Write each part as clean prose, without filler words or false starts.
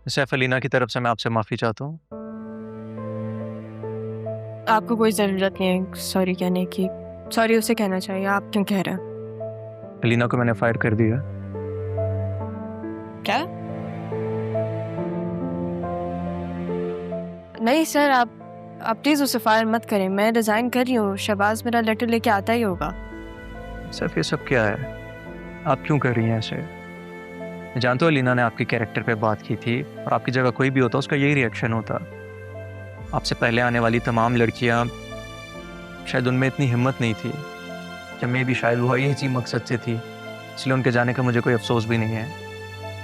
सैफ अलीना की तरफ से मैं आपसे माफ़ी चाहता हूँ। आपको कोई ज़रूरत नहीं है सॉरी कहने की। सॉरी उसे कहना चाहिए, आप क्यों कह रहे हैं? अलीना को मैंने फायर कर दिया। क्या? नहीं सर, आप प्लीज़ उसे फायर मत करें। मैं रिज़ाइन कर रही हूँ, शहबाज मेरा लेटर लेके आता ही होगा। सैफ ये सब क्या है? आप क्यों कर रही हैं ऐसे? मैं जानता हूँ अलीना ने आपके कैरेक्टर पे बात की थी और आपकी जगह कोई भी होता उसका यही रिएक्शन होता। आपसे पहले आने वाली तमाम लड़कियाँ शायद उनमें इतनी हिम्मत नहीं थी, या मैं भी शायद वो यही चीज़ मकसद से थी, इसलिए उनके जाने का मुझे कोई अफसोस भी नहीं है।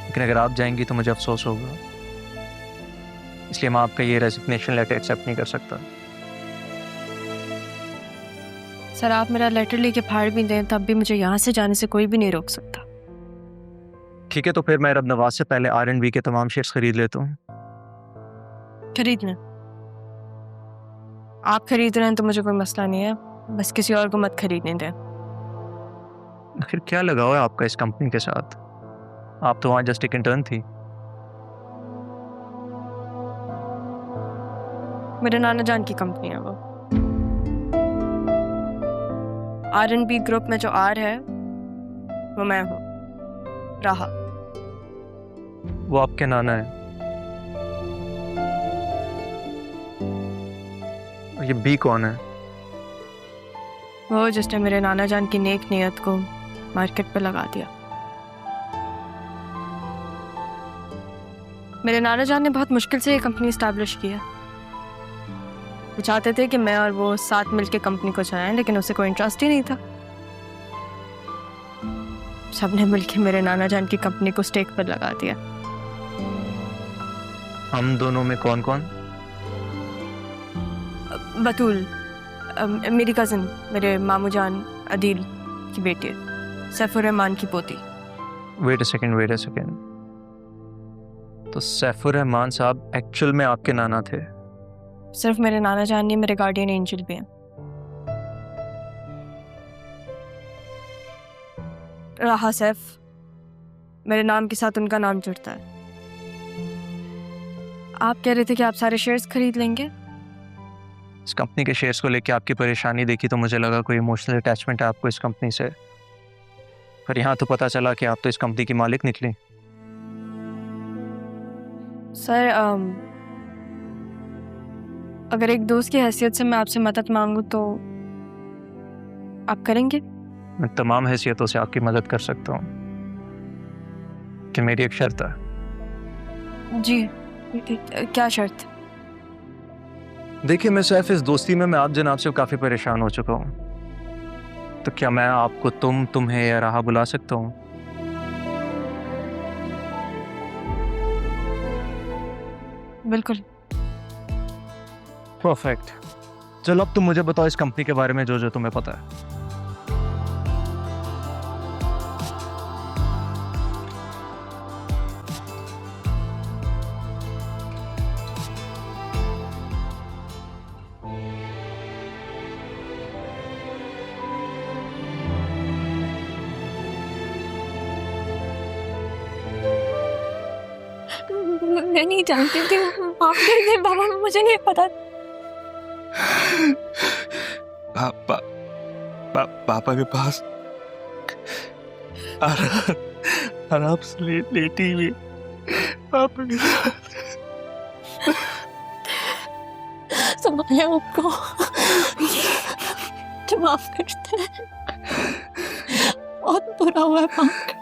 लेकिन अगर आप जाएंगी तो मुझे अफसोस होगा, इसलिए मैं आपका ये रेजिग्नेशन लेटर एक्सेप्ट नहीं कर सकता। सर आप मेरा लेटर लेके फाड़ भी दें तब भी मुझे यहाँ से जाने से कोई भी नहीं रोक सकता। ठीक है, तो फिर मैं रब नवाज से पहले R&B के तमाम शेयर्स खरीद लेता हूँ। खरीद लें, आप खरीद रहे हैं तो मुझे कोई मसला नहीं है, बस किसी और को मत खरीदने दें। आखिर क्या लगाव है आपका इस कंपनी के साथ? आप तो वहाँ जस्ट एक इंटर्न थी। मेरे नाना जान की कंपनी है वो। R&B ग्रुप में जो R है वो मैं हूँ, राहा। वो आपके नाना है और ये बी कौन है? वो जिसने मेरे नाना जान की नेक नियत को मार्केट पे लगा दिया। मेरे नाना जान ने बहुत मुश्किल से ये कंपनी इस्टेब्लिश की है। वो चाहते थे कि मैं और वो साथ मिलकर कंपनी को चलाएं, लेकिन उसे कोई इंटरेस्ट ही नहीं था। सबने मिलकर मेरे नाना जान की कंपनी को स्टेक पर लगा दिया। हम दोनों में कौन कौन? बतूल मेरी कज़न, मेरे मामू जान अदील की बेटी, सैफुर रहमान की पोती। Wait a second. तो सैफुर रहमान साहब एक्चुअल में आपके नाना थे? सिर्फ मेरे नाना जान नहीं, मेरे गार्डियन एंजल भी हैं। राहा सैफ, मेरे नाम के साथ उनका नाम जुड़ता है। आप कह रहे थे कि आप सारे शेयर्स खरीद लेंगे। इस कंपनी के शेयर्स को लेके आपकी परेशानी देखी तो मुझे लगा कोई इमोशनल अटैचमेंट है आपको इस कंपनी से, पर यहाँ तो पता चला कि आप तो इस कंपनी की मालिक निकली। सर अगर एक दोस्त की हैसियत से मैं आपसे मदद मांगू तो आप करेंगे? मैं तमाम हैसियतों से आपकी मदद कर सकता हूँ, कि मेरी एक शर्त है। जी, क्या शर्त? देखिए मैं सैफ, इस दोस्ती में मैं आप जनाब से काफ़ी परेशान हो चुका हूँ, तो क्या मैं आपको तुम्हें या राहा बुला सकता हूँ? बिल्कुल। परफेक्ट। चलो अब तुम मुझे बताओ इस कंपनी के बारे में जो जो तुम्हें पता है। मैं नहीं जानती थी, माफ कर दे बाबा, मुझे नहीं पता। पापा के पास आराम से लेटी हुई पापा के साथ संभाले आपको, तो माफ करते हैं। बहुत बुरा हुआ है पापा।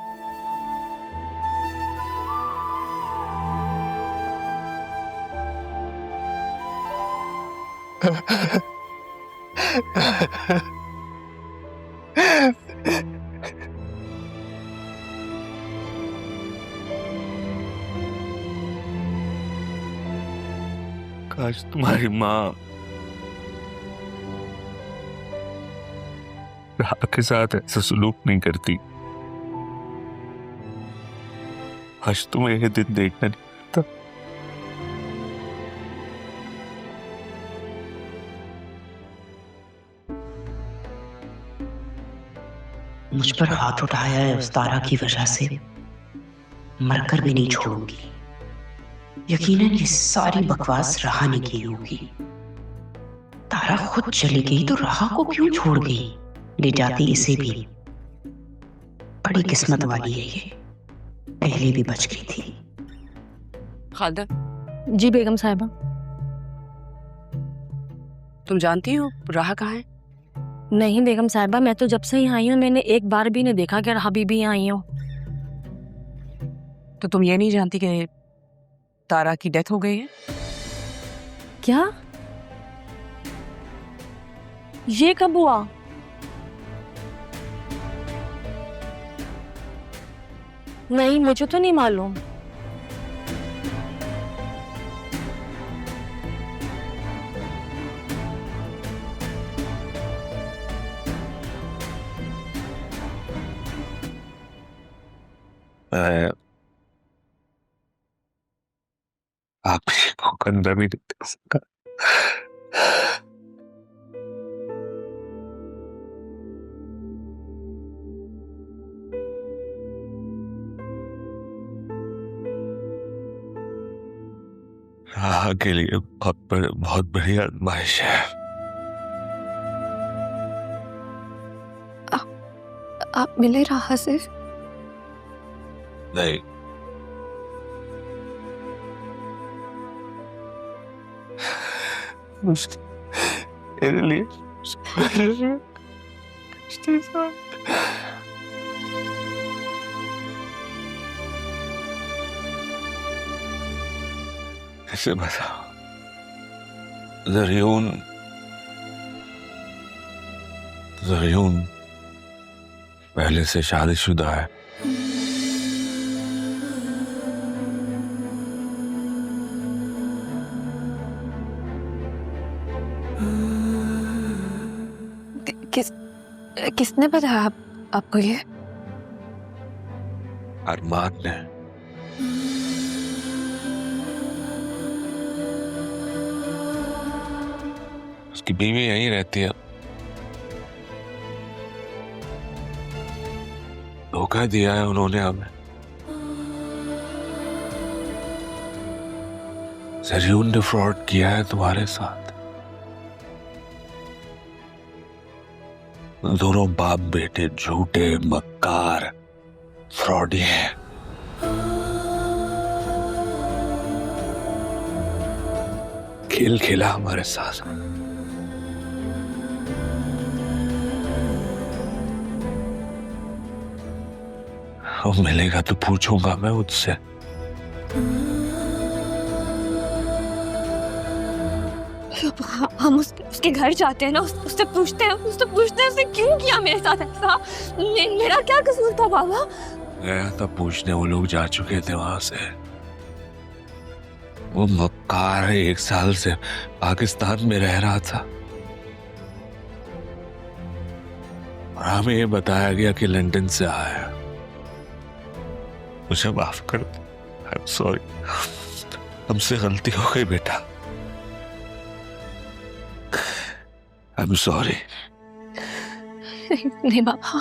काश तुम्हारी माँ राह के साथ ऐसा सलूक नहीं करती। आज तुम्हें यह दिन देखना नहीं पड़ता। मुझ पर हाथ उठाया है उस तारा की वजह से, मरकर भी नहीं छोड़ूंगी। यकीनन ये सारी बकवास राहा ने की होगी। तारा खुद चली गई तो राहा को क्यों छोड़ गई? ले जाती इसे भी। बड़ी किस्मत वाली है ये, पहले भी बच गई थी। खालदा, जी बेगम साहिबा। तुम जानती हो राहा कहाँ है? नहीं बेगम साहिबा, मैं तो जब से यहाँ आई हूँ मैंने एक बार भी नहीं देखा कि राहा बीबी यहाँ आई हो। तो तुम ये नहीं जानती कि तारा की डेथ हो गई है? क्या? ये कब हुआ? नहीं, मुझे तो नहीं मालूम। मैं आप ही को कंधा भी नहीं दे सका। राह के लिए बहुत बड़ी आजमाइश है। आप मिले राहा से? नहीं, मेरे लिए ऐसे बताओ, ज़रियून पहले से शादीशुदा है। किसने बताया आपको ये? अरमान ने। उसकी बीवी यहीं रहती है। धोखा दिया है उन्होंने हमें। ज़रियून ने फ्रॉड किया है तुम्हारे साथ। दोनों बाप बेटे झूठे मक्कार फ्रॉडी हैं। खेल खेला हमारे साथ। अब मिलेगा तो पूछूंगा मैं उससे। हम उसके घर जाते हैं ना, उससे पूछते हैं उसने क्यों किया मेरे साथ ऐसा? मेरा क्या कसूर था बाबा? गया था पूछने, वो लोग जा चुके थे वहां से। वो मक्कार 1 साल से पाकिस्तान में रह रहा था और हमें ये बताया गया कि लंदन से आया है। मुझे माफ कर दो, आई एम सॉरी। हमसे गलती हो गई बेटा, आई एम सॉरी। नहीं बाबा,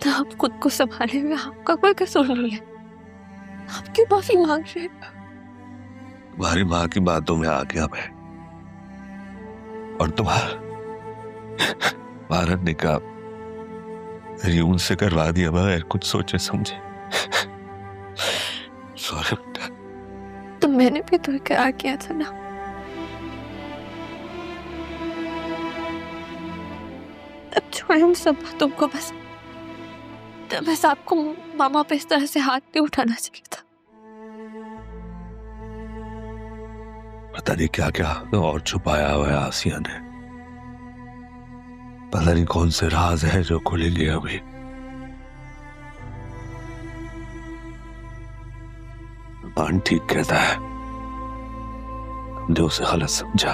तो आप खुद को संभाले हुए, आपका कोई कसूर नहीं है। आप क्यों माफी मांग रहे हैं? तुम्हारी माँ की बातों में आ गया मैं, और तुम्हारा निकाह ज़रियून से करवा दिया बगैर कुछ सोचे समझे। सॉरी बेटा। तो मैंने भी तो इकरार किया था ना। अब छोड़े उन सब बातों को, बस आपको मामा पे इस तरह से हाथ नहीं उठाना चाहिए था। पता नहीं क्या क्या और छुपाया हुआ है आसिया ने। पता नहीं कौन से राज है जो खुलेंगे अभी। मान ठीक कहता है, हमने उसे गलत समझा।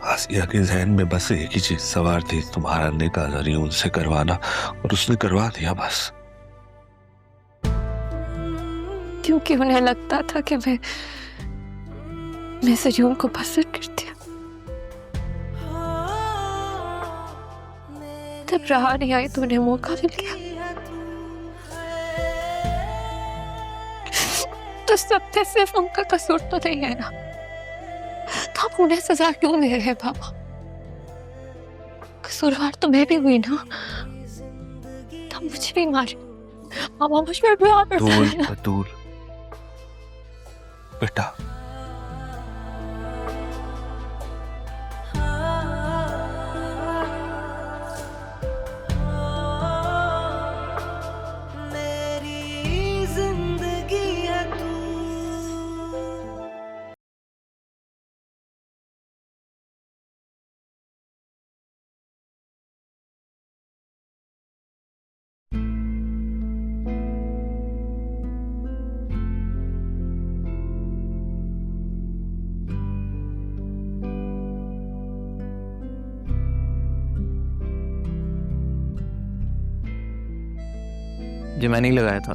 आसिया के जहन में बस एक ही चीज सवार थी, तुम्हारा निकाह ज़रियून से करवाना, और उसने करवा दिया बस। क्योंकि उन्हें लगता था कि मैं ज़रियून को पसंद करती हूँ। तब राह नहीं आई तो उन्हें मौका मिल गया। तो सबसे सिर्फ उनका कसूर तो नहीं है ना, तो आप उन्हें सजा क्यों दे रहे हैं पापा? कसूरवार तो मैं भी हुई ना, तब मुझे भी मारे पापा, मुझ पर भी आप बतूल, बतूल बेटा, ये मैं नहीं लगाया था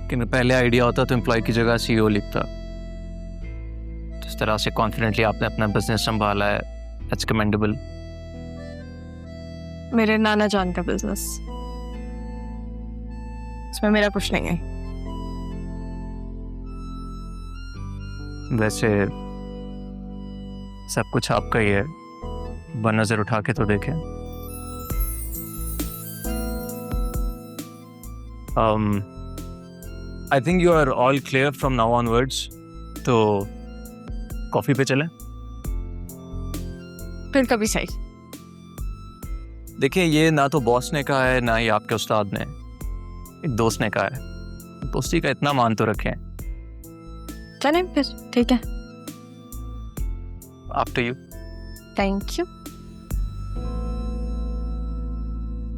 कि मैं पहले आइडिया होता तो एम्प्लॉय की जगह सीईओ लिखता। जिस तरह से कॉन्फिडेंटली आपने अपना बिजनेस संभाला है, दैट्स कमेंडेबल। मेरे नाना जान का बिजनेस, इसमें मेरा कुछ नहीं है। वैसे सब कुछ आपका ही है, नजर उठा के तो देखें। I think you are all clear from now onwards, तो कॉफी पे चलें। फिर कभी सही। देखिए, ये ना तो बॉस ने कहा है ना ही आपके उस्ताद ने, एक दोस्त ने कहा है। दोस्ती का इतना मान तो रखें। चलें फिर, ठीक है। After you. Thank you.